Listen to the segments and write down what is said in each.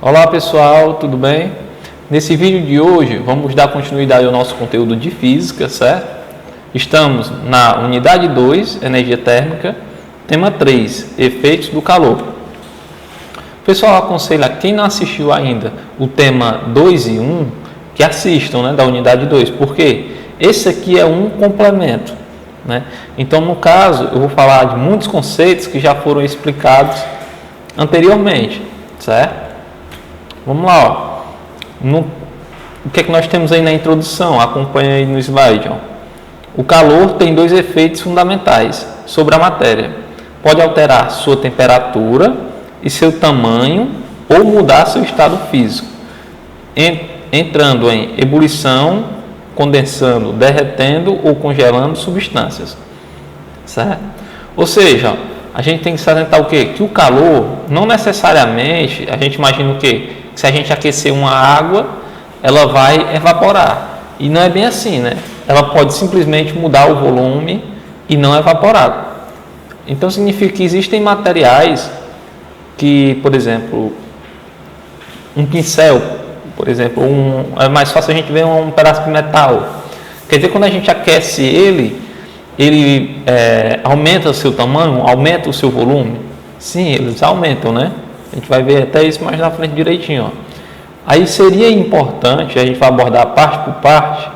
Olá pessoal, tudo bem? Nesse vídeo de hoje vamos dar continuidade ao nosso conteúdo de física, certo? Estamos na unidade 2, energia térmica, tema 3, efeitos do calor. Pessoal, aconselho a quem não assistiu ainda o tema 2 e 1, que assistam, da unidade 2, porque esse aqui é um complemento, Então, no caso, eu vou falar de muitos conceitos que já foram explicados anteriormente, certo? Vamos lá, o que é que nós temos aí na introdução? Acompanha aí no slide. O calor tem dois efeitos fundamentais sobre a matéria. Pode alterar sua temperatura e seu tamanho ou mudar seu estado físico, entrando em ebulição, condensando, derretendo ou congelando substâncias, certo? Ou seja, a gente tem que se atentar o quê? Que o calor, não necessariamente, a gente imagina o quê? Que se a gente aquecer uma água, ela vai evaporar. E não é bem assim, Ela pode simplesmente mudar o volume e não evaporar. Então significa que existem materiais que, por exemplo, um pincel, por exemplo, é mais fácil a gente ver um pedaço de metal. Quer dizer, quando a gente aquece ele aumenta o seu tamanho, aumenta o seu volume? Sim, eles aumentam, A gente vai ver até isso mais na frente direitinho. Aí seria importante, a gente vai abordar parte por parte,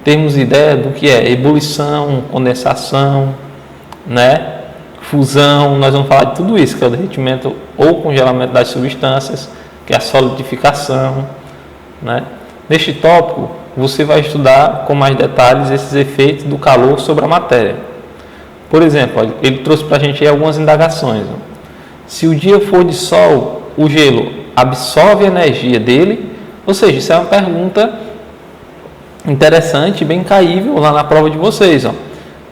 termos ideia do que é ebulição, condensação, fusão. Nós vamos falar de tudo isso, que é o derretimento ou congelamento das substâncias, que é a solidificação, Neste tópico, você vai estudar com mais detalhes esses efeitos do calor sobre a matéria. Por exemplo, ele trouxe para a gente aí algumas indagações. Se o dia for de sol, o gelo absorve a energia dele? Ou seja, isso é uma pergunta interessante, bem caível lá na prova de vocês.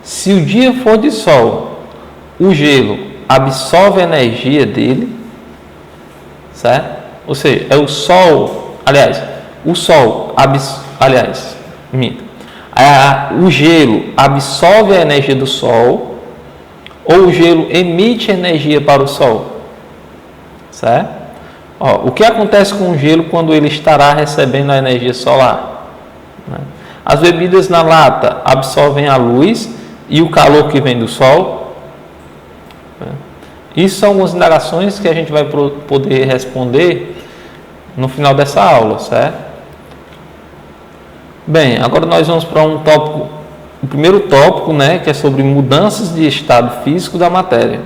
Se o dia for de sol, o gelo absorve a energia dele? Certo? Ou seja, é o sol, o gelo absorve a energia do sol ou o gelo emite energia para o sol? Certo? O que acontece com o gelo quando ele estará recebendo a energia solar? As bebidas na lata absorvem a luz e o calor que vem do sol? Isso são algumas indagações que a gente vai poder responder no final dessa aula, certo? Bem, agora nós vamos para um tópico, o primeiro tópico, que é sobre mudanças de estado físico da matéria,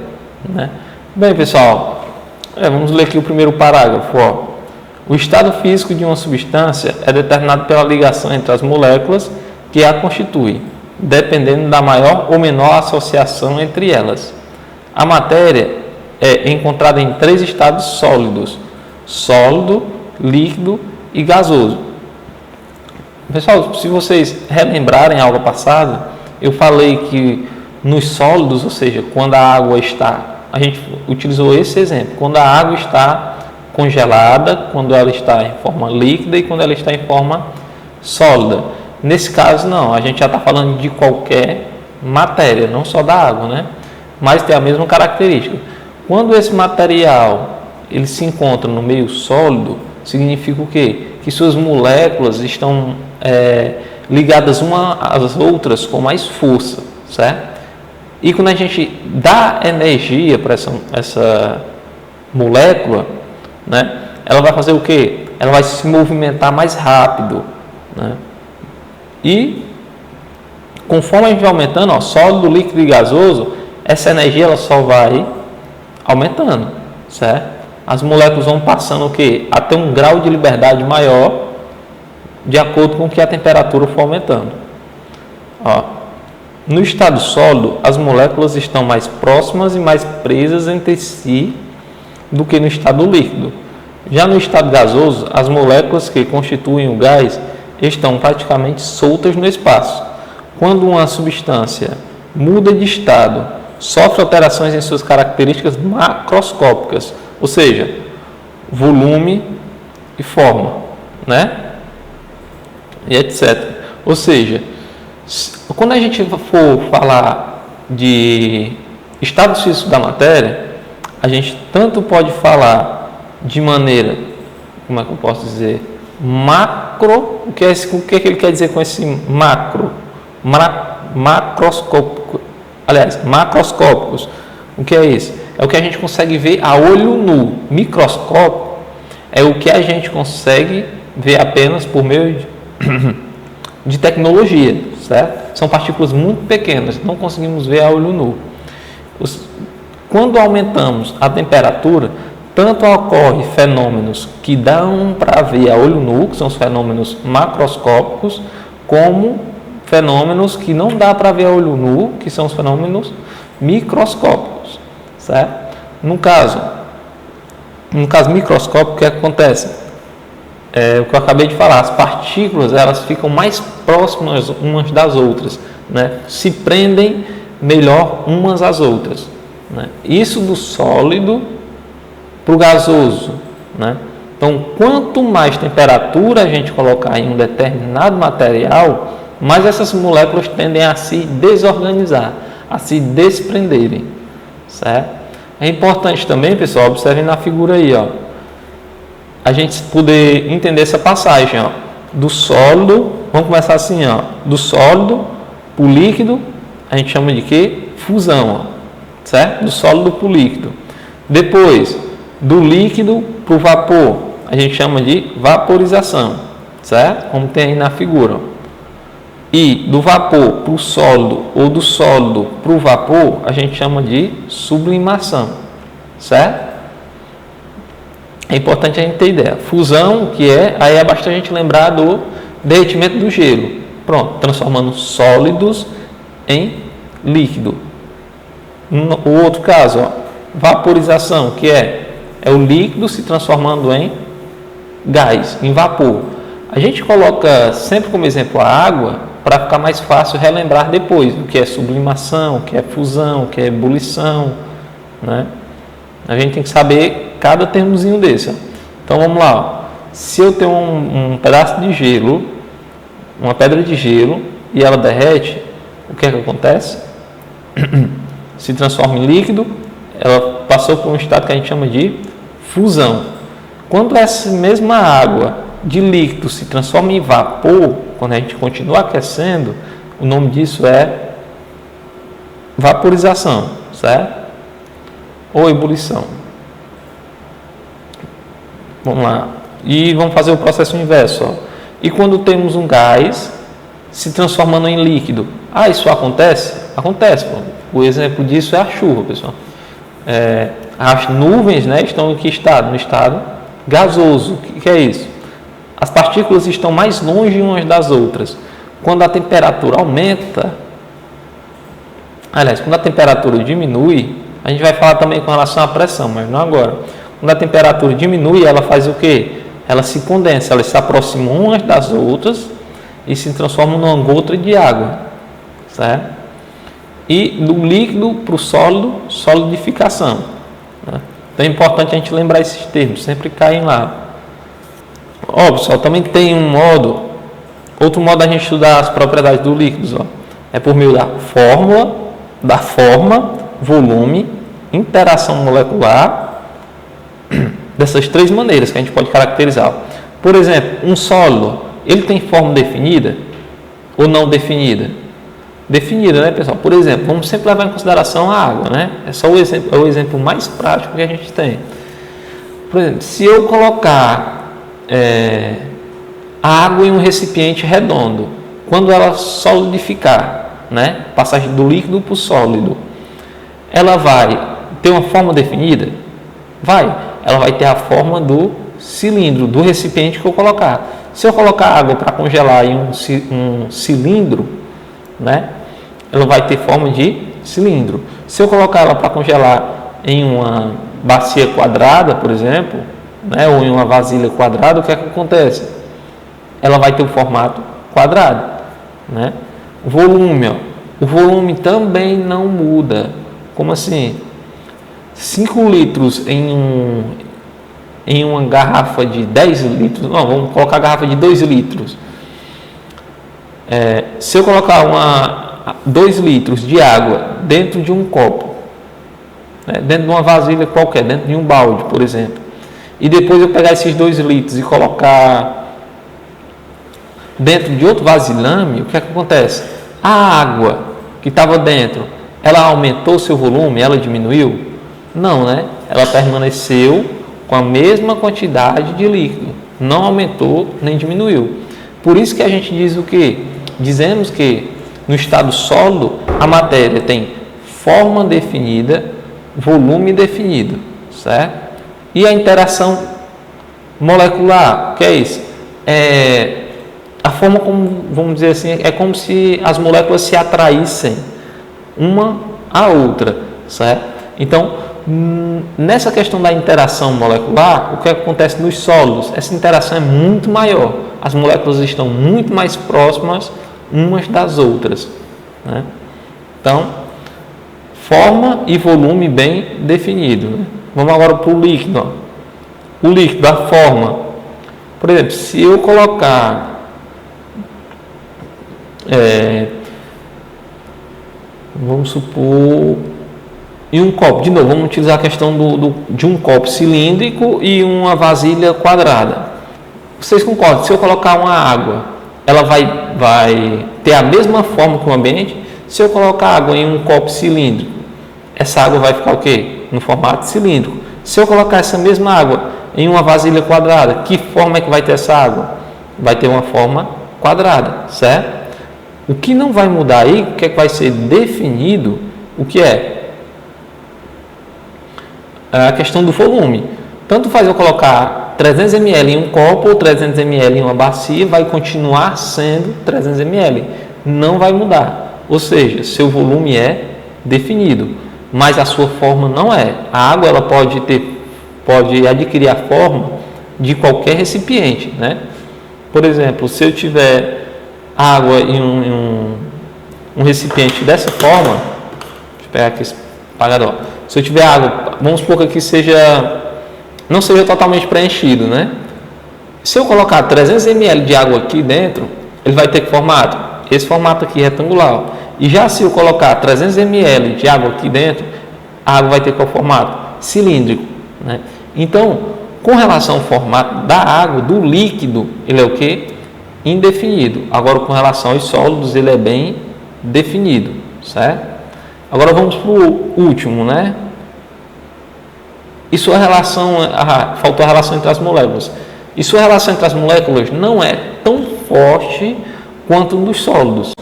Bem, pessoal, vamos ler aqui o primeiro parágrafo. O estado físico de uma substância é determinado pela ligação entre as moléculas que a constituem, dependendo da maior ou menor associação entre elas. A matéria é encontrada em três estados sólidos: sólido, líquido e gasoso. Pessoal, se vocês relembrarem a aula passada, eu falei que nos sólidos, ou seja, quando a água a gente utilizou esse exemplo, quando a água está congelada, quando ela está em forma líquida e quando ela está em forma sólida. Nesse caso, não, a gente já está falando de qualquer matéria, não só da água, Mas tem a mesma característica. Quando esse material ele se encontra no meio sólido, significa o quê? Que suas moléculas estão ligadas umas às outras com mais força, certo? E quando a gente dá energia para essa molécula, ela vai fazer o quê? Ela vai se movimentar mais rápido, E conforme a gente vai aumentando, sólido, líquido e gasoso, essa energia ela só vai aumentando, certo? As moléculas vão passando o quê? Até um grau de liberdade maior, de acordo com que a temperatura for aumentando. No estado sólido, as moléculas estão mais próximas e mais presas entre si do que no estado líquido. Já no estado gasoso, as moléculas que constituem o gás estão praticamente soltas no espaço. Quando uma substância muda de estado, sofre alterações em suas características macroscópicas, ou seja, volume e forma, E etc. Ou seja, quando a gente for falar de estados físicos da matéria, a gente tanto pode falar de maneira como é que eu posso dizer, macro, o que ele quer dizer com esse macro? Macroscópico, aliás, macroscópicos. O que é isso? É o que a gente consegue ver a olho nu. Microscópio é o que a gente consegue ver apenas por meio de tecnologia, certo? São partículas muito pequenas, não conseguimos ver a olho nu. Quando aumentamos a temperatura, tanto ocorrem fenômenos que dão para ver a olho nu, que são os fenômenos macroscópicos, como fenômenos que não dá para ver a olho nu, que são os fenômenos microscópicos, certo? No caso microscópico, o que acontece? O que eu acabei de falar, as partículas elas ficam mais próximas umas das outras, né? Se prendem melhor umas às outras, né? Isso do sólido para o gasoso, né? Então, quanto mais temperatura a gente colocar em um determinado material, mais essas moléculas tendem a se desorganizar, a se desprenderem, certo? É importante também, pessoal, observem na figura aí, ó, a gente poder entender essa passagem, ó, do sólido, vamos começar assim, ó, do sólido para o líquido, a gente chama de quê? Fusão, ó, certo? Do sólido para o líquido. Depois, do líquido para o vapor, a gente chama de vaporização, certo? Como tem aí na figura, ó. E do vapor para o sólido ou do sólido para o vapor, a gente chama de sublimação, certo? É importante a gente ter ideia. Fusão, que aí é bastante a gente lembrar do derretimento do gelo. Pronto, transformando sólidos em líquido. O outro caso, ó, vaporização, que é o líquido se transformando em gás, em vapor. A gente coloca sempre como exemplo a água para ficar mais fácil relembrar depois o que é sublimação, o que é fusão, o que é ebulição, né? A gente tem que saber cada termozinho desse, ó. Então vamos lá, ó. Se eu tenho um pedaço de gelo, uma pedra de gelo, e ela derrete, o que é que acontece? Se transforma em líquido, ela passou por um estado que a gente chama de fusão. Quando essa mesma água de líquido se transforma em vapor, quando a gente continua aquecendo, o nome disso é vaporização, certo? Ou ebulição. Vamos lá. E vamos fazer o processo inverso, ó. E quando temos um gás se transformando em líquido, isso acontece? Acontece. O exemplo disso é a chuva, pessoal. As nuvens, né, estão em que estado? No estado gasoso. O que é isso? As partículas estão mais longe umas das outras. Quando a temperatura aumenta, aliás, quando a temperatura diminui, a gente vai falar também com relação à pressão, mas não agora. Quando a temperatura diminui, ela faz o quê? Ela se condensa, elas se aproximam umas das outras e se transformam numa gota de água, certo? E do líquido para o sólido, solidificação, né? Então é importante a gente lembrar esses termos, sempre caem lá. Ó, pessoal, também tem outro modo da gente estudar as propriedades do líquido, ó, é por meio da forma, volume, interação molecular, dessas três maneiras que a gente pode caracterizar. Por exemplo, um sólido, ele tem forma definida ou não definida? Definida, né, pessoal? Por exemplo, vamos sempre levar em consideração a água, né? É o exemplo mais prático que a gente tem. Por exemplo, se eu colocar água em um recipiente redondo, quando ela solidificar, né, passagem do líquido para o sólido, ela vai ter uma forma definida? Ela vai ter a forma do cilindro, do recipiente que eu colocar. Se eu colocar água para congelar em um cilindro, né, ela vai ter forma de cilindro. Se eu colocar ela para congelar em uma bacia quadrada, por exemplo, né, ou em uma vasilha quadrada, o que é que acontece? Ela vai ter um formato quadrado, né? O volume também não muda. Como assim? 5 litros em uma garrafa de 10 litros, não, vamos colocar a garrafa de 2 litros. Se eu colocar 2 litros de água dentro de um copo, né, dentro de uma vasilha qualquer, dentro de um balde, por exemplo, e depois eu pegar esses 2 litros e colocar dentro de outro vasilhame, o que é que acontece? A água que estava dentro, ela aumentou seu volume? Ela diminuiu? Não, né? Ela permaneceu com a mesma quantidade de líquido, não aumentou nem diminuiu. Por isso que a gente diz o quê? Dizemos que no estado sólido a matéria tem forma definida, volume definido, certo? E a interação molecular, o que é isso? A forma como, vamos dizer assim, é como se as moléculas se atraíssem uma à outra, certo? Então, nessa questão da interação molecular, o que acontece nos sólidos? Essa interação é muito maior. As moléculas estão muito mais próximas umas das outras, né? Então, forma e volume bem definido, né? Vamos agora para o líquido. Ó. O líquido, a forma. Por exemplo, se eu colocar vamos supor em um copo, de novo, vamos utilizar a questão de um copo cilíndrico e uma vasilha quadrada. Vocês concordam? Se eu colocar uma água, ela vai ter a mesma forma que o ambiente? Se eu colocar água em um copo cilíndrico, essa água vai ficar o quê? No formato cilíndrico. Se eu colocar essa mesma água em uma vasilha quadrada, que forma é que vai ter essa água? Vai ter uma forma quadrada, certo? O que não vai mudar aí, o que é que vai ser definido, o que é? A questão do volume. Tanto faz eu colocar 300 ml em um copo ou 300 ml em uma bacia, vai continuar sendo 300 ml. Não vai mudar. Ou seja, seu volume é definido, mas a sua forma não é. A água ela pode adquirir a forma de qualquer recipiente, né? Por exemplo, se eu tiver água em um recipiente dessa forma, deixa eu pegar aqui esse apagador. Se eu tiver água, vamos supor que aqui não seja totalmente preenchido, né? Se eu colocar 300 ml de água aqui dentro, ele vai ter que formato? Esse formato aqui retangular. E já se eu colocar 300 ml de água aqui dentro, a água vai ter qual formato? Cilíndrico, né? Então, com relação ao formato da água, do líquido, ele é o quê? Indefinido. Agora, com relação aos sólidos, ele é bem definido, certo? Agora vamos para o último, né? E sua relação, faltou a relação entre as moléculas. E sua relação entre as moléculas não é tão forte quanto nos sólidos,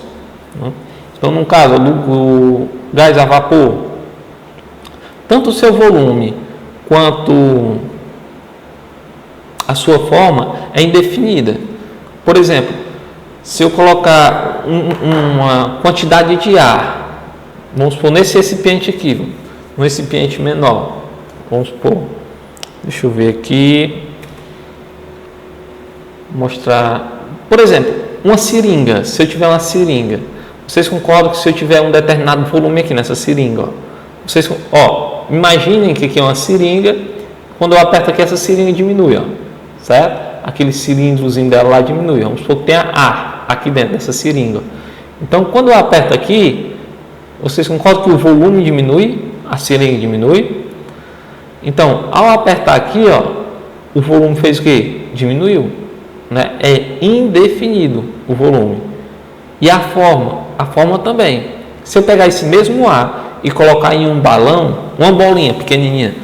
né? Então, no caso do gás a vapor, tanto o seu volume quanto a sua forma é indefinida. Por exemplo, se eu colocar uma quantidade de ar, vamos supor nesse recipiente aqui, um recipiente menor, vamos supor, deixa eu ver aqui, mostrar, por exemplo, uma seringa. Se eu tiver uma seringa, vocês concordam que se eu tiver um determinado volume aqui nessa seringa, imaginem que aqui é uma seringa, quando eu aperto aqui essa seringa diminui, certo? Aquele cilindrozinho dela lá diminui. Vamos supor que tenha ar aqui dentro dessa seringa. Então, quando eu aperto aqui, vocês concordam que o volume diminui, a seringa diminui? Então, ao apertar aqui, o volume fez o quê? Diminuiu, né? É indefinido o volume. E a forma também. Se eu pegar esse mesmo ar e colocar em um balão, uma bolinha pequenininha,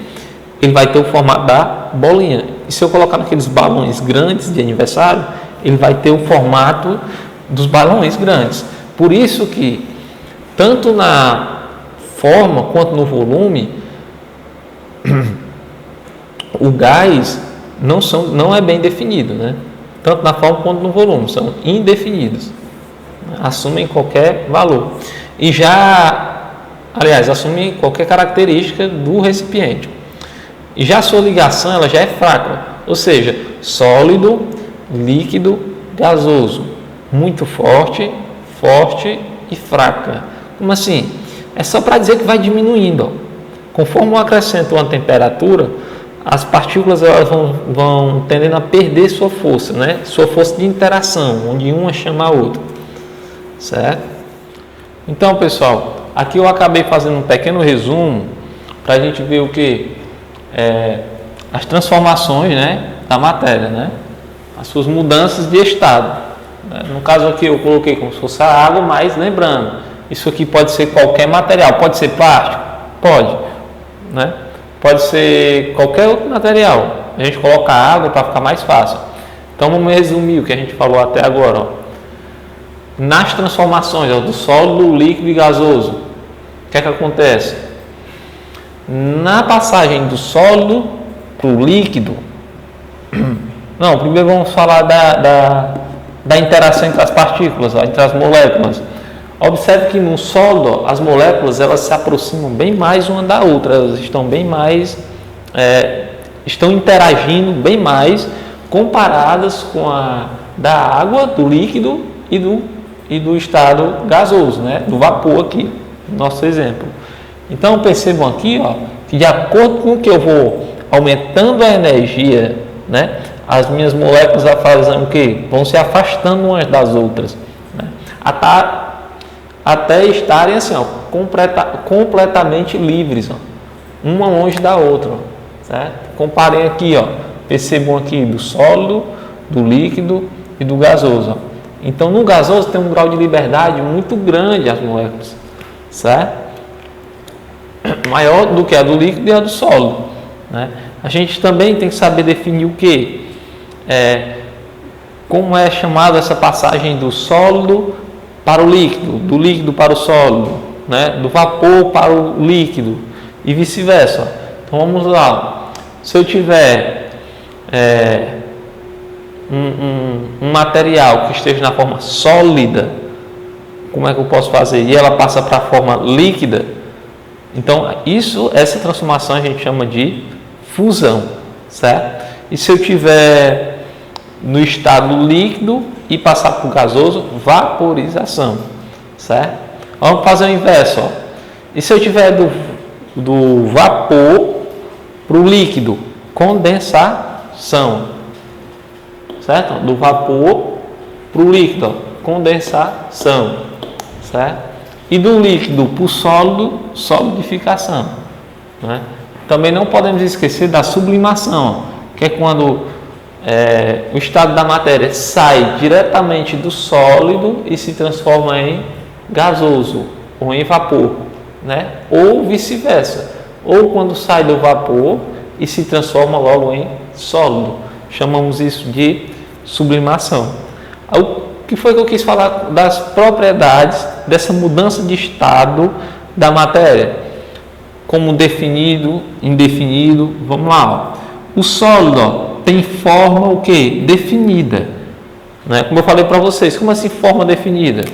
ele vai ter o formato da bolinha. E se eu colocar naqueles balões grandes de aniversário, ele vai ter o formato dos balões grandes. Por isso que, tanto na forma quanto no volume, o gás não é bem definido, né? Tanto na forma quanto no volume, são indefinidos. Assumem qualquer valor. E assumem qualquer característica do recipiente. E já a sua ligação ela já é fraca, ou seja, sólido, líquido, gasoso, muito forte, forte e fraca. Como assim? É só para dizer que vai diminuindo. Conforme eu acrescento uma temperatura, as partículas elas vão tendendo a perder sua força, né? Sua força de interação, onde uma chama a outra, certo? Então, pessoal, aqui eu acabei fazendo um pequeno resumo para a gente ver o que as transformações, né, da matéria, né, as suas mudanças de estado. No caso aqui eu coloquei como se fosse a água, mas lembrando, isso aqui pode ser qualquer material, pode ser plástico? Pode, né? Pode ser qualquer outro material. A gente coloca água para ficar mais fácil. Então vamos resumir o que a gente falou até agora. Ó. Nas transformações do sólido, líquido e gasoso, o que é que acontece? Na passagem do sólido para o líquido, não, primeiro vamos falar da interação entre as partículas, ó, entre as moléculas. Observe que no sólido as moléculas elas se aproximam bem mais uma da outra, elas estão bem mais, estão interagindo bem mais comparadas com a da água, do líquido e do estado gasoso, né? Do vapor aqui, nosso exemplo. Então percebam aqui, ó, que de acordo com que eu vou aumentando a energia, né? As minhas moléculas fazem o quê? Vão se afastando umas das outras, né? Até estarem assim, ó, completamente livres, ó, uma longe da outra, ó, certo? Comparem aqui, ó, percebam aqui do sólido, do líquido e do gasoso. Ó. Então, no gasoso tem um grau de liberdade muito grande as moléculas, certo? Maior do que a do líquido e a do sólido, né? A gente também tem que saber definir o que? Como é chamada essa passagem do sólido para o líquido, do líquido para o sólido, né? Do vapor para o líquido e vice-versa. Então vamos lá. Se eu tiver um material que esteja na forma sólida, como é que eu posso fazer? E ela passa para a forma líquida. Então essa transformação a gente chama de fusão, certo? E se eu tiver no estado líquido e passar para o gasoso, vaporização, certo? Vamos fazer o inverso, ó. E se eu tiver do vapor para o líquido, condensação, certo? Do vapor para o líquido, ó, condensação, certo? E do líquido para o sólido, solidificação, né? Também não podemos esquecer da sublimação, ó, que é quando o estado da matéria sai diretamente do sólido e se transforma em gasoso ou em vapor, né? Ou vice-versa, ou quando sai do vapor e se transforma logo em sólido. Chamamos isso de sublimação. O que foi que eu quis falar das propriedades dessa mudança de estado da matéria? Como definido, indefinido, vamos lá. Ó. O sólido, ó, tem forma o que? Definida, né? Como eu falei para vocês, como assim forma definida?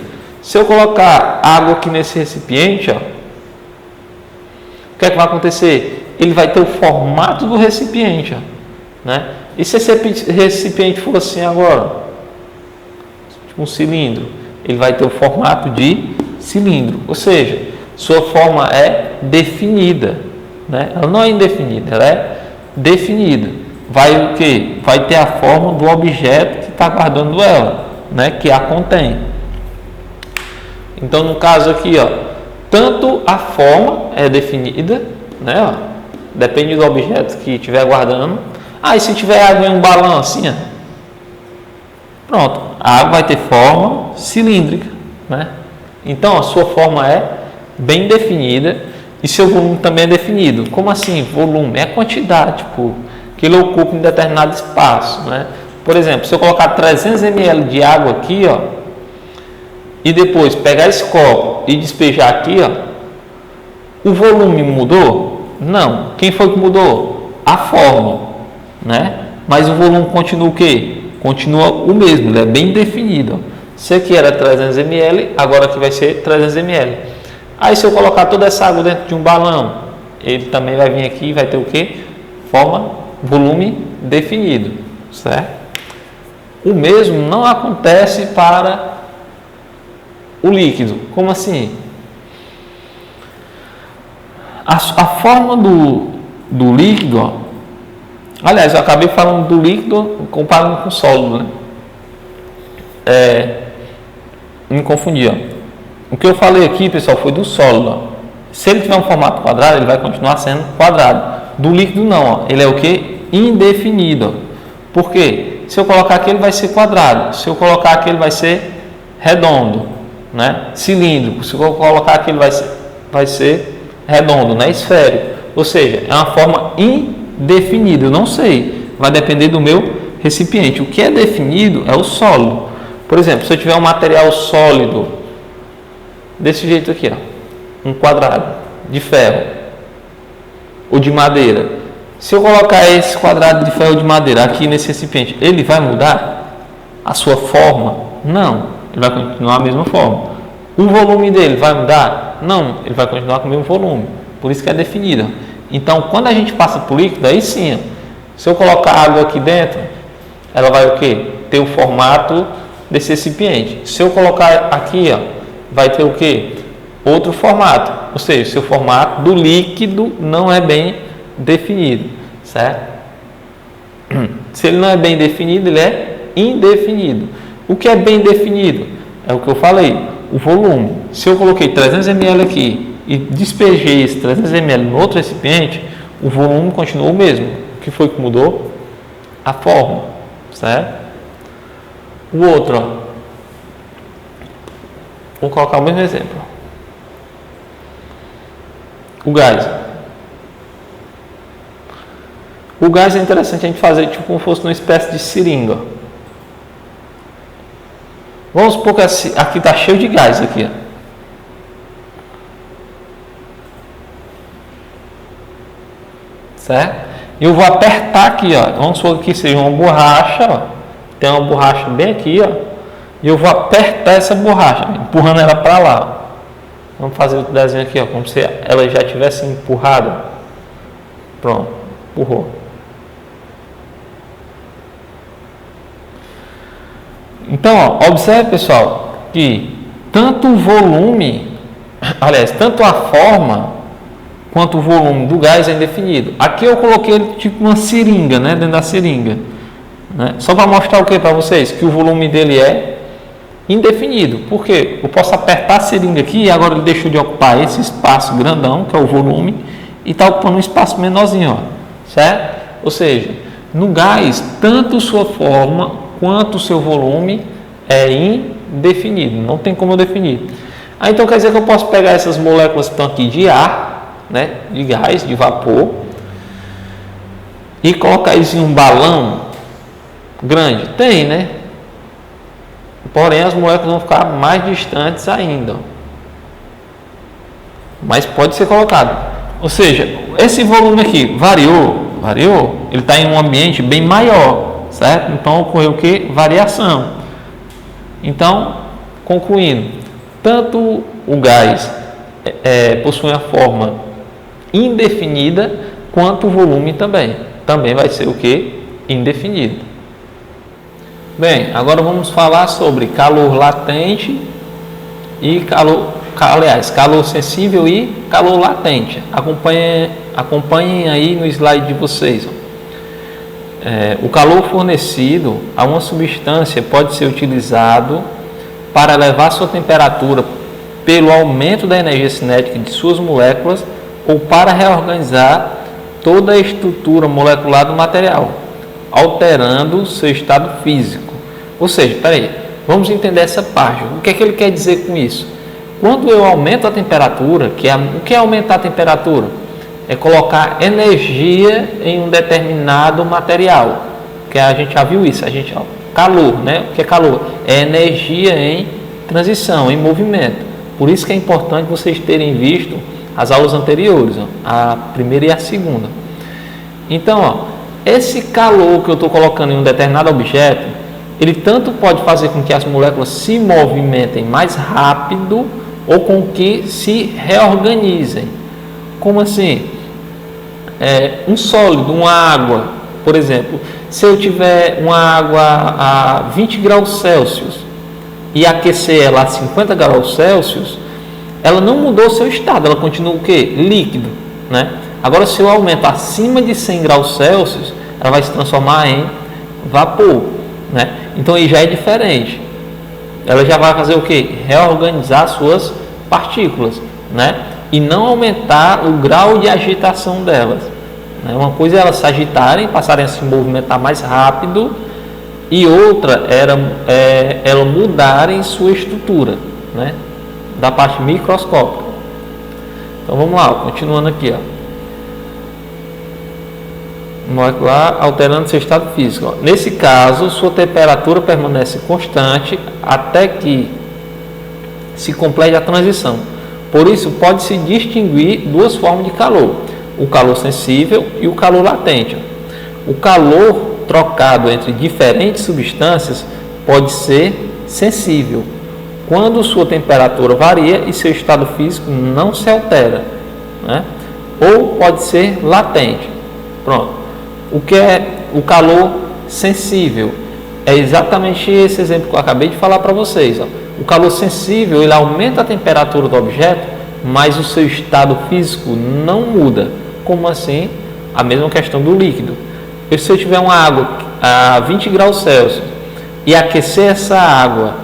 Se eu colocar água aqui nesse recipiente, ó, o que é que vai acontecer? Ele vai ter o formato do recipiente, ó, né? E se esse recipiente for assim agora, tipo um cilindro, ele vai ter o formato de cilindro, ou seja, sua forma é definida, né? Ela não é indefinida, ela é definida. Vai o que? Vai ter a forma do objeto que está guardando ela, né? Que a contém. Então, no caso aqui, ó, tanto a forma é definida, né? Ó, depende do objeto que estiver guardando. E se tiver água em um balão assim, ó, pronto, a água vai ter forma cilíndrica, né? Então, a sua forma é bem definida e seu volume também é definido. Como assim? Volume é a quantidade, tipo, que ele ocupa em determinado espaço, né? Por exemplo, se eu colocar 300 ml de água aqui, ó, e depois pegar esse copo e despejar aqui, ó, o volume mudou? Não. Quem foi que mudou? A forma, né? Mas o volume continua o quê? Continua o mesmo, ele é bem definido. Ó. Se aqui era 300 ml, agora aqui vai ser 300 ml. Aí se eu colocar toda essa água dentro de um balão, ele também vai vir aqui e vai ter o quê? Volume definido, certo? O mesmo não acontece para o líquido. Como assim? A forma do líquido, ó, aliás, eu acabei falando do líquido comparando com o sólido, né? Me confundi, ó. O que eu falei aqui, pessoal, foi do sólido, ó. Se ele tiver um formato quadrado, ele vai continuar sendo quadrado. Do líquido não, ó. Ele é o que? Indefinido. Por quê? Se eu colocar aqui, ele vai ser quadrado. Se eu colocar aqui, ele vai ser redondo, né? Cilíndrico. Se eu colocar aqui, ele vai ser redondo, né? Esférico. Ou seja, é uma forma indefinida. Eu não sei. Vai depender do meu recipiente. O que é definido é o sólido. Por exemplo, se eu tiver um material sólido desse jeito aqui, ó, um quadrado de ferro ou de madeira. Se eu colocar esse quadrado de ferro ou de madeira aqui nesse recipiente, ele vai mudar a sua forma? Não, ele vai continuar a mesma forma. O volume dele vai mudar? Não, ele vai continuar com o mesmo volume. Por isso que é definido. Então, quando a gente passa por líquido, aí sim, se eu colocar água aqui dentro, ela vai o quê? Ter o formato desse recipiente. Se eu colocar aqui, ó, vai ter o quê? Outro formato. Ou seja, seu formato do líquido não é bem definido, certo? Se ele não é bem definido, ele é indefinido. O que é bem definido? É o que eu falei, o volume. Se eu coloquei 300 ml aqui e despejei esse 300 ml no outro recipiente, o volume continuou o mesmo. O que foi que mudou? A forma, certo? O outro, ó. Vou colocar o mesmo exemplo. O gás. O gás é interessante a gente fazer tipo como fosse uma espécie de seringa. Vamos supor que aqui está cheio de gás aqui, ó. Certo? E eu vou apertar aqui, ó. Vamos supor que seja uma borracha, ó. Tem uma borracha bem aqui, ó. E eu vou apertar essa borracha, empurrando ela para lá. Ó. Vamos fazer outro desenho aqui, ó, como se ela já tivesse empurrada. Pronto, empurrou. Então, ó, observe, pessoal, que tanto o volume, aliás, tanto a forma quanto o volume do gás é indefinido. Aqui eu coloquei ele tipo uma seringa, né, dentro da seringa, né? Só para mostrar o que para vocês, que o volume dele é indefinido. Por quê? Eu posso apertar a seringa aqui e agora ele deixou de ocupar esse espaço grandão, que é o volume, e está ocupando um espaço menorzinho, ó, certo? Ou seja, no gás, tanto sua forma quanto o seu volume é indefinido, não tem como eu definir. Então quer dizer que eu posso pegar essas moléculas que estão aqui de ar, né, de gás, de vapor, e colocar isso em um balão grande? Tem, né? Porém, as moléculas vão ficar mais distantes ainda. Mas pode ser colocado. Ou seja, esse volume aqui variou, ele está em um ambiente bem maior, certo? Então ocorreu o que? Variação. Então, concluindo, tanto o gás possui a forma indefinida, quanto o volume também. Também vai ser o que? Indefinido. Bem, agora vamos falar sobre calor latente e calor sensível e calor latente. Acompanhem aí no slide de vocês. O calor fornecido a uma substância pode ser utilizado para elevar sua temperatura pelo aumento da energia cinética de suas moléculas ou para reorganizar toda a estrutura molecular do material, alterando seu estado físico. Ou seja, vamos entender essa parte. O que é que ele quer dizer com isso? Quando eu aumento a temperatura, o que é aumentar a temperatura? É colocar energia em um determinado material, que a gente já viu isso, calor, né? O que é calor? É energia em transição, em movimento. Por isso que é importante vocês terem visto as aulas anteriores, a primeira e a segunda. Então, esse calor que eu estou colocando em um determinado objeto, ele tanto pode fazer com que as moléculas se movimentem mais rápido ou com que se reorganizem. Como assim? Um sólido, uma água, por exemplo, se eu tiver uma água a 20 graus Celsius e aquecer ela a 50 graus Celsius, ela não mudou seu estado, ela continua o quê? Líquido, né? Agora, se eu aumento acima de 100 graus Celsius, ela vai se transformar em vapor, né? Então aí já é diferente. Ela já vai fazer o quê? Reorganizar suas partículas, né? E não aumentar o grau de agitação delas, né? Uma coisa é elas se agitarem, passarem a se movimentar mais rápido, e outra era elas mudarem sua estrutura, né? Da parte microscópica. Então vamos lá, continuando aqui, ó. Molecular alterando seu estado físico. Ó. Nesse caso, sua temperatura permanece constante até que se complete a transição. Por isso, pode-se distinguir duas formas de calor: o calor sensível e o calor latente. O calor trocado entre diferentes substâncias pode ser sensível, quando sua temperatura varia e seu estado físico não se altera, né? Ou pode ser latente. Pronto. O que é o calor sensível? É exatamente esse exemplo que eu acabei de falar para vocês. Ó. O calor sensível, ele aumenta a temperatura do objeto, mas o seu estado físico não muda. Como assim? A mesma questão do líquido. Se eu tiver uma água a 20 graus Celsius e aquecer essa água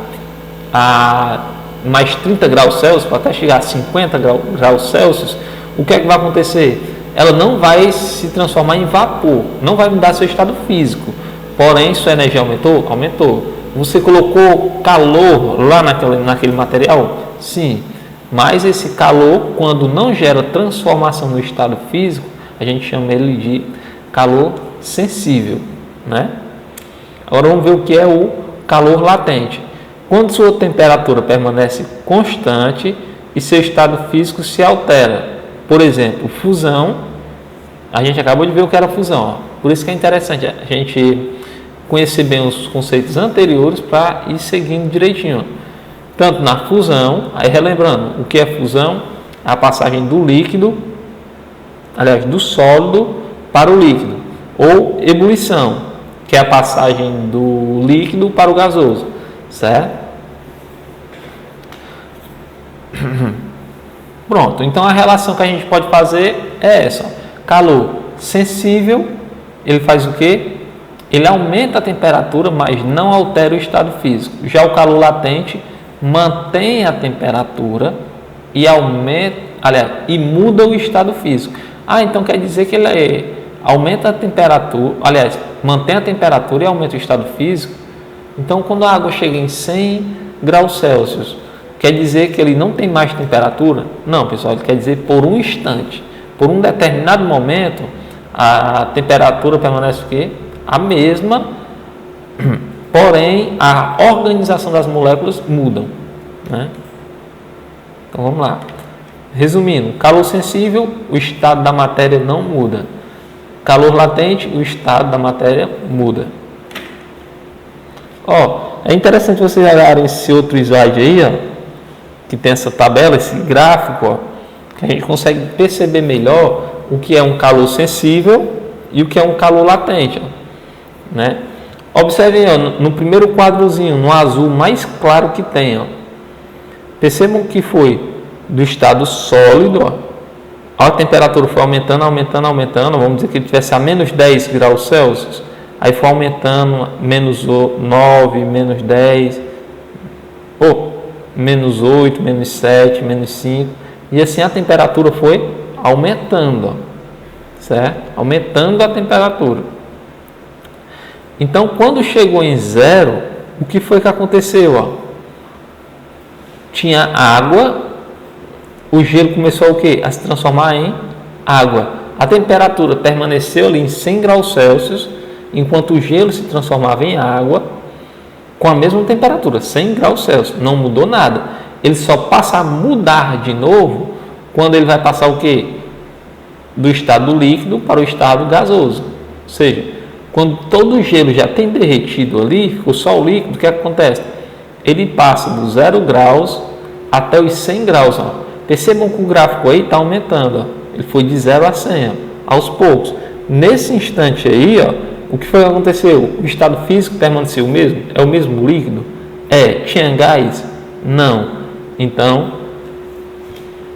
a mais 30 graus Celsius, para até chegar a 50 graus Celsius, o que é que vai acontecer? Ela não vai se transformar em vapor, não vai mudar seu estado físico. Porém, sua energia aumentou? Aumentou. Você colocou calor lá naquele material? Sim. Mas esse calor, quando não gera transformação no estado físico, a gente chama ele de calor sensível, né? Agora vamos ver o que é o calor latente. Quando sua temperatura permanece constante e seu estado físico se altera. Por exemplo, fusão, a gente acabou de ver o que era fusão. Ó. Por isso que é interessante a gente conhecer bem os conceitos anteriores para ir seguindo direitinho. Tanto na fusão, aí relembrando, o que é fusão? A passagem do líquido, aliás, do sólido para o líquido. Ou ebulição, que é a passagem do líquido para o gasoso, certo? Pronto, então a relação que a gente pode fazer é essa. Ó. Calor sensível, ele faz o quê? Ele aumenta a temperatura, mas não altera o estado físico. Já o calor latente mantém a temperatura e aumenta, aliás, e muda o estado físico. Então quer dizer que ele aumenta a temperatura, aliás, mantém a temperatura e aumenta o estado físico. Então quando a água chega em 100 graus Celsius, quer dizer que ele não tem mais temperatura? Não, pessoal, ele quer dizer por um instante. Por um determinado momento, a temperatura permanece o quê? A mesma, porém, a organização das moléculas muda, né? Então, vamos lá. Resumindo, calor sensível, o estado da matéria não muda. Calor latente, o estado da matéria muda. É interessante vocês olharem esse outro slide aí, ó, que tem essa tabela, esse gráfico, ó, que a gente consegue perceber melhor o que é um calor sensível e o que é um calor latente, ó, né? Observem, ó, no primeiro quadrozinho, no azul mais claro que tem, ó, percebam que foi do estado sólido, ó, a temperatura foi aumentando, vamos dizer que ele tivesse a menos 10 graus Celsius, aí foi aumentando, menos 9, menos 10, menos 8, menos 7, menos 5, e assim a temperatura foi aumentando, ó, certo? Aumentando a temperatura. Então, quando chegou em zero, o que foi que aconteceu? Ó? Tinha água, o gelo começou a, o quê? A se transformar em água. A temperatura permaneceu ali em 100 graus Celsius, enquanto o gelo se transformava em água, com a mesma temperatura, 100 graus Celsius, não mudou nada. Ele só passa a mudar de novo quando ele vai passar o quê? Do estado líquido para o estado gasoso. Ou seja, quando todo o gelo já tem derretido ali, ficou só o líquido, o que acontece? Ele passa do 0 graus até os 100 graus. Ó. Percebam que o gráfico aí está aumentando. Ó. Ele foi de 0 a 100, ó, aos poucos. Nesse instante aí, ó, o que foi que aconteceu? O estado físico permaneceu o mesmo? É o mesmo líquido? Tinha gás? Não. Então,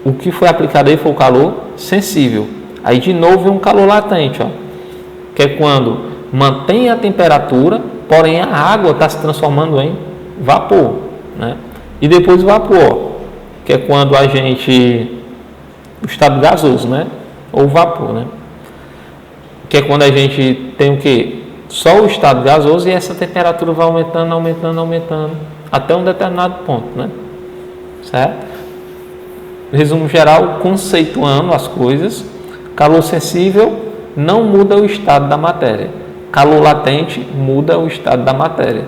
o que foi aplicado aí foi o calor sensível. Aí, de novo, vem um calor latente, ó, que é quando mantém a temperatura, porém a água está se transformando em vapor, né? E depois o vapor, que é quando o estado gasoso, né? Ou vapor, né? que é quando a gente tem o quê? Só o estado gasoso, e essa temperatura vai aumentando até um determinado ponto, né? Certo? Resumo geral, conceituando as coisas: calor sensível não muda o estado da matéria, calor latente muda o estado da matéria.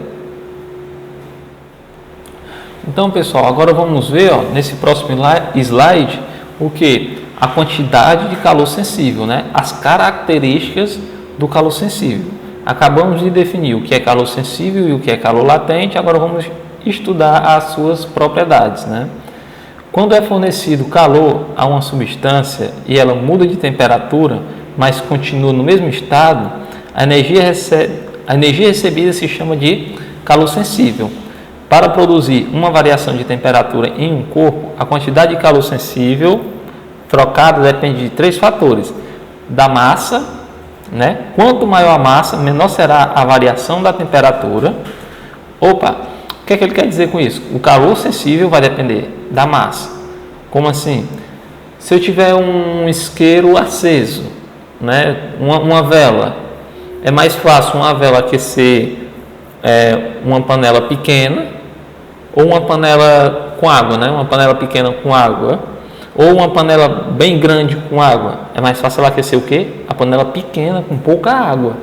Então, pessoal, agora vamos ver, ó, nesse próximo slide, o que? A quantidade de calor sensível, né? As características do calor sensível. Acabamos de definir o que é calor sensível e o que é calor latente, agora vamos estudar as suas propriedades, né? Quando é fornecido calor a uma substância e ela muda de temperatura, mas continua no mesmo estado, a energia recebida se chama de calor sensível. Para produzir uma variação de temperatura em um corpo, a quantidade de calor sensível trocada depende de 3 fatores: da massa, né? Quanto maior a massa, menor será a variação da temperatura. Opa, o que é que ele quer dizer com isso? O calor sensível vai depender da massa. Como assim? Se eu tiver um isqueiro aceso, né? Uma vela, é mais fácil uma vela aquecer uma panela pequena, ou uma panela com água, né? Uma panela pequena com água, ou uma panela bem grande com água. É mais fácil ela aquecer o quê? A panela pequena com pouca água,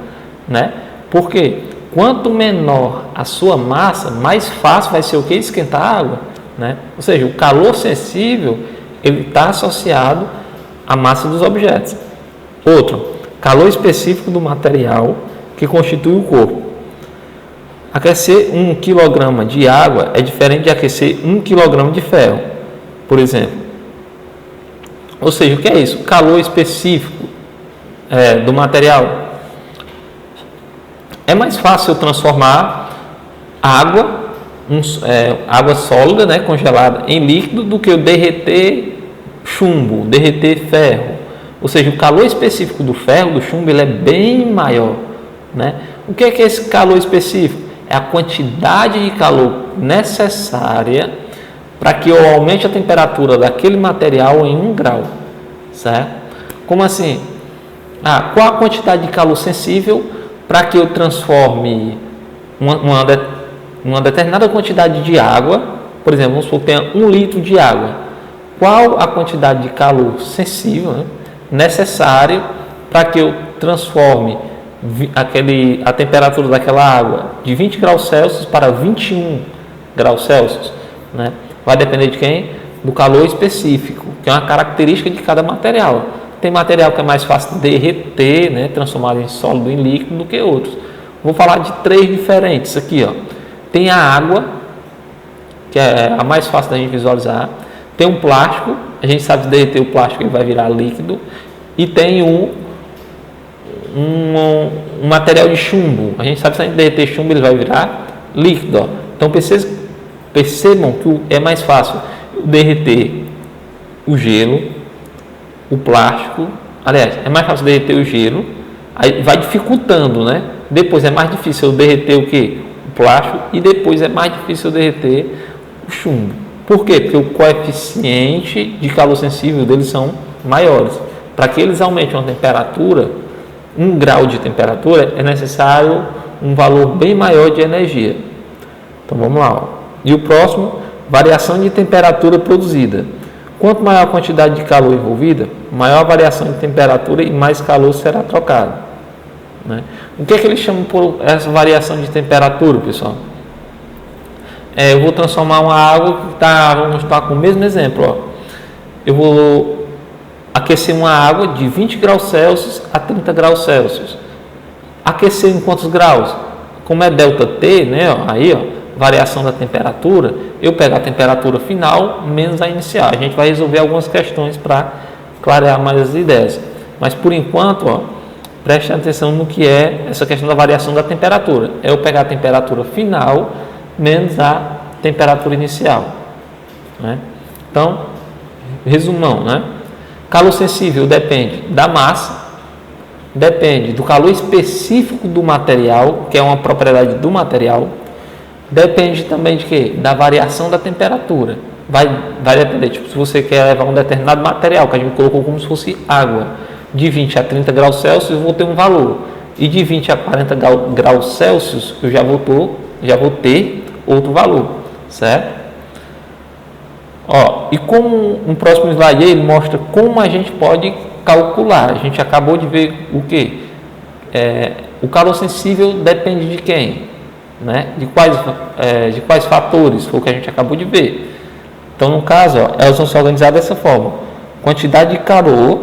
né? Por quê? Quanto menor a sua massa, mais fácil vai ser o quê? Esquentar a água, né? Ou seja, o calor sensível, ele está associado à massa dos objetos. Outro, calor específico do material que constitui o corpo. Aquecer 1 kg de água é diferente de aquecer 1 kg de ferro, por exemplo. Ou seja, o que é isso? Calor específico do material. É mais fácil eu transformar água, água sólida, né, congelada, em líquido, do que eu derreter chumbo, derreter ferro. Ou seja, o calor específico do ferro, do chumbo, ele é bem maior, né? O que é esse calor específico? É a quantidade de calor necessária para que eu aumente a temperatura daquele material em 1 grau, certo? Como assim? Qual a quantidade de calor sensível para que eu transforme uma determinada quantidade de água, por exemplo, vamos supor que tenha 1 litro de água. Qual a quantidade de calor sensível, né, necessário para que eu transforme a temperatura daquela água de 20 graus Celsius para 21 graus Celsius, né? Vai depender de quem? Do calor específico, que é uma característica de cada material. Tem material que é mais fácil de derreter, né, transformado em sólido, em líquido, do que outros. Vou falar de 3 diferentes aqui, ó. Tem a água, que é a mais fácil da gente visualizar. Tem um plástico, a gente sabe derreter o plástico, ele vai virar líquido. E tem um material de chumbo, a gente sabe que se a gente derreter chumbo, ele vai virar líquido, ó. Então percebam que é mais fácil derreter o gelo, o plástico. Aliás, é mais fácil derreter o gelo, aí vai dificultando, né? Depois é mais difícil eu derreter o quê? O plástico, e depois é mais difícil eu derreter o chumbo. Por quê? Porque o coeficiente de calor sensível deles são maiores. Para que eles aumentem a temperatura, 1 grau de temperatura, é necessário um valor bem maior de energia. Então vamos lá, ó. E o próximo, variação de temperatura produzida. Quanto maior a quantidade de calor envolvida, maior a variação de temperatura e mais calor será trocado, né? O que é que eles chamam por essa variação de temperatura, pessoal? Eu vou transformar uma água que vamos estar com o mesmo exemplo, ó. Eu vou aquecer uma água de 20 graus Celsius a 30 graus Celsius. Aquecer em quantos graus? Como é ΔT, né? Aí, ó, variação da temperatura, eu pego a temperatura final menos a inicial. A gente vai resolver algumas questões para clarear mais as ideias. Mas por enquanto, ó, preste atenção no que é essa questão da variação da temperatura. É eu pegar a temperatura final menos a temperatura inicial, né? Então, resumão, né? Calor sensível depende da massa, depende do calor específico do material, que é uma propriedade do material, depende também de quê? Da variação da temperatura. Vai depender, tipo, se você quer levar um determinado material, que a gente colocou como se fosse água, de 20 a 30 graus Celsius eu vou ter um valor, e de 20 a 40 graus Celsius eu já vou ter outro valor, certo? Ó, e como um próximo slide ele mostra como a gente pode calcular. A gente acabou de ver o que? O calor sensível depende de quem? Né? De quais fatores? Foi o que a gente acabou de ver. Então, no caso, ó, elas vão se organizar dessa forma. Quantidade de calor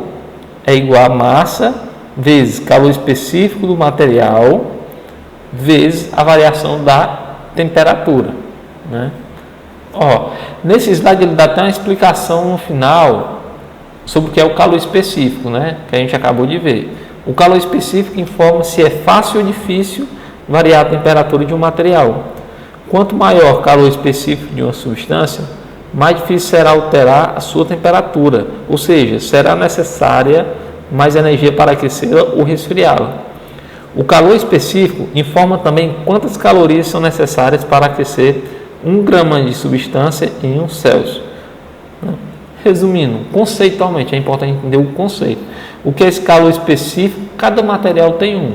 é igual a massa vezes calor específico do material vezes a variação da temperatura, né? Ó, nesse slide ele dá até uma explicação no final sobre o que é o calor específico, né? Que a gente acabou de ver. O calor específico informa se é fácil ou difícil variar a temperatura de um material. Quanto maior o calor específico de uma substância, mais difícil será alterar a sua temperatura, ou seja, será necessária mais energia para aquecê-la ou resfriá-la. O calor específico informa também quantas calorias são necessárias para aquecer 1 grama de substância em 1 Celsius. Resumindo, conceitualmente, é importante entender o conceito. O que é esse calor específico? Cada material tem um,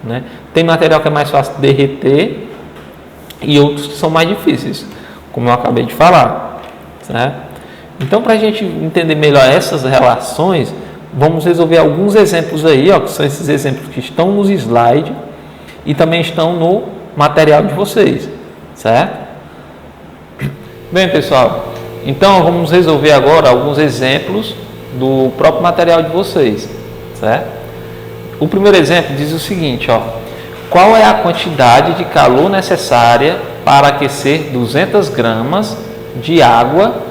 né? Tem material que é mais fácil de derreter e outros que são mais difíceis, como eu acabei de falar, certo? Então, para a gente entender melhor essas relações, vamos resolver alguns exemplos aí, ó, que são esses exemplos que estão nos slides e também estão no material de vocês, certo? Bem, pessoal, então vamos resolver agora alguns exemplos do próprio material de vocês, certo? O primeiro exemplo diz o seguinte, ó: qual é a quantidade de calor necessária para aquecer 200 gramas de água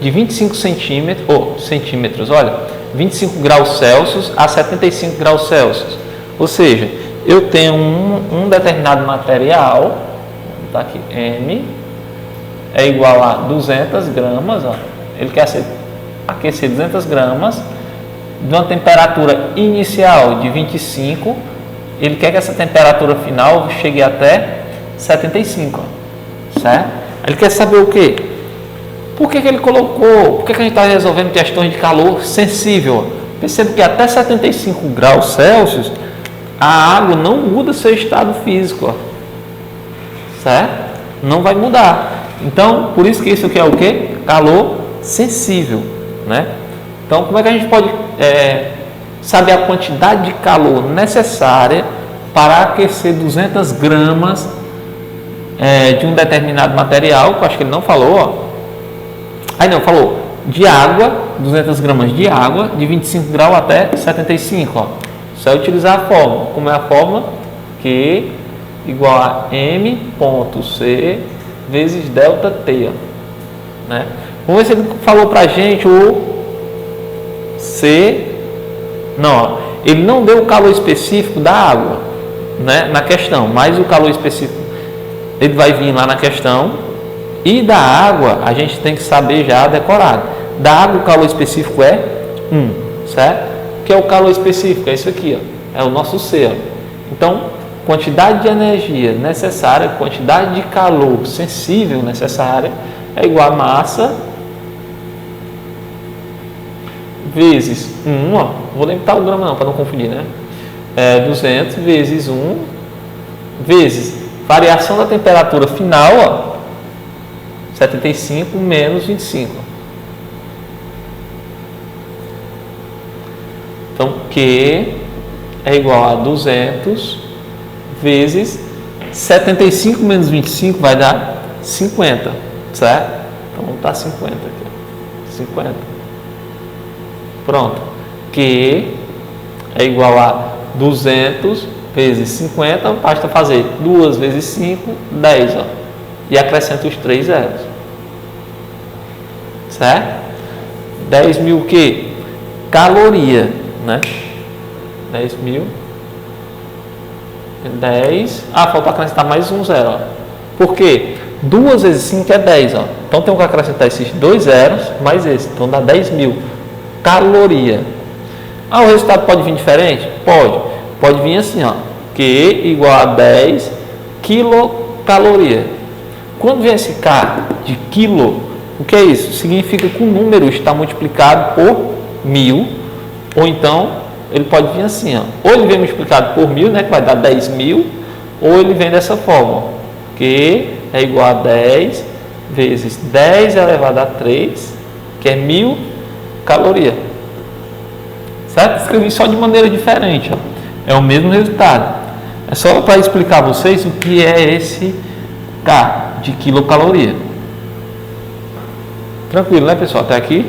de 25 centímetros, olha, 25 graus Celsius a 75 graus Celsius? Ou seja, eu tenho um determinado material, tá aqui, M, é igual a 200 gramas, ó. Ele quer aquecer 200 gramas de uma temperatura inicial de 25, ele quer que essa temperatura final chegue até 75, ó, certo? Ele quer saber o quê? Por que ele colocou, por que a gente está resolvendo questões de calor sensível? Perceba que até 75 graus Celsius a água não muda seu estado físico, ó, certo? Não vai mudar. Então, por isso que isso aqui é o que? Calor sensível, né? Então, como é que a gente pode saber a quantidade de calor necessária para aquecer 200 gramas de um determinado material, que eu acho que ele não falou, ó. Aí não, falou de água, 200 gramas de água, de 25 graus até 75, ó. Só utilizar a fórmula. Como é a fórmula? Q igual a M.C vezes delta T, né? Vamos ver se ele falou para a gente o C. Não, ele não deu o calor específico da água, né, na questão, mas o calor específico ele vai vir lá na questão. E da água a gente tem que saber já decorado. Da água o calor específico é 1, certo? O que é o calor específico? É isso aqui, ó, é o nosso C, ó. Então, quantidade de energia necessária, quantidade de calor sensível necessária é igual a massa vezes 1, ó, vou lembrar o grama não, para não confundir, né? 200 vezes 1 vezes variação da temperatura final, ó, 75 menos 25. Então, Q é igual a 200 vezes 75 menos 25 vai dar 50, certo? Então tá 50 aqui, 50. Pronto. Q é igual a 200 vezes 50, basta fazer 2 vezes 5, 10, ó. E acrescenta os 3 zeros. Certo? 10.000 o quê? Caloria, né? 10.000 10. Falta acrescentar mais um zero, ó. Por quê? 2 vezes 5 é 10, ó. Então tem que acrescentar esses 2 zeros mais esse. Então dá 10.000 caloria. O resultado pode vir diferente? Pode. Pode vir assim, ó. Q igual a 10 quilocaloria. Quando vem esse K de quilo, o que é isso? Significa que o número está multiplicado por 1000, ou então ele pode vir assim, ó. Ou ele vem multiplicado por 1000, né, que vai dar 10.000, ou ele vem dessa forma, Q é igual a 10 vezes 10 elevado a 3, que é 1000 calorias. Certo? Escrevi só de maneira diferente, ó. É o mesmo resultado. É só para explicar a vocês o que é esse K de quilocaloria. Tranquilo, né, pessoal? Até aqui?